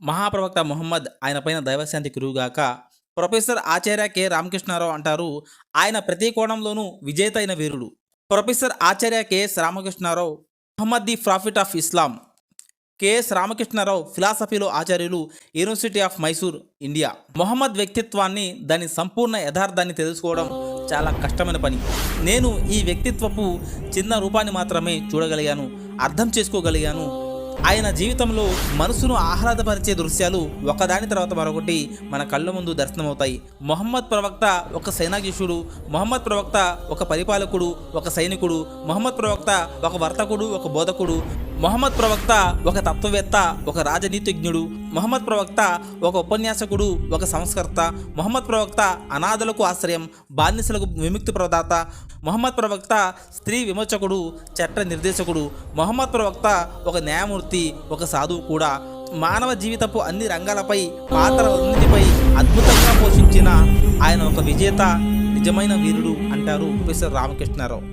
మహాప్రవక్త ముహమ్మద్ ఆయన పైన దైవశాంతి కురువుగాక. ప్రొఫెసర్ ఆచార్య కె రామకృష్ణారావు అంటారు, ఆయన ప్రతి కోణంలోనూ విజేత అయిన వీరుడు. Professor Acharya KS Ramakrishna Rao, Muhammad the prophet of Islam. KS Ramakrishna Rao ఫిలాసఫీలో ఆచార్యులు, university of Mysore, India. Mohammed వ్యక్తిత్వాన్ని, దాని సంపూర్ణ యథార్థాన్ని తెలుసుకోవడం చాలా కష్టమైన పని. నేను ఈ వ్యక్తిత్వపు చిన్న రూపాన్ని మాత్రమే చూడగలిగాను, అర్థం చేసుకోగలిగాను. ఆయన జీవితంలో మనసును ఆహ్లాదపరిచే దృశ్యాలు ఒకదాని తర్వాత మరొకటి మన కళ్ళ ముందు దర్శనమవుతాయి. మొహమ్మద్ ప్రవక్త ఒక సేనాధీశుడు, మొహమ్మద్ ప్రవక్త ఒక పరిపాలకుడు, ఒక సైనికుడు, మొహమ్మద్ ప్రవక్త ఒక వర్తకుడు, ఒక బోధకుడు, మొహమ్మద్ ప్రవక్త ఒక తత్వవేత్త, ఒక రాజనీతిజ్ఞుడు, మొహమ్మద్ ప్రవక్త ఒక ఉపన్యాసకుడు, ఒక సంస్కర్త, మొహమ్మద్ ప్రవక్త అనాథలకు ఆశ్రయం, బానిసలకు విముక్తి ప్రదాత, మొహమ్మద్ ప్రవక్త స్త్రీ విమోచకుడు, చట్ట నిర్దేశకుడు, మొహమ్మద్ ప్రవక్త ఒక న్యాయమూర్తి, ఒక సాధువు కూడా. మానవ జీవితపు అన్ని రంగాలపై, పాత్రలన్నిటిపై అద్భుతంగా పోషించిన ఆయన ఒక విజేత, నిజమైన వీరుడు అంటారు ప్రొఫెసర్ రామకృష్ణారావు.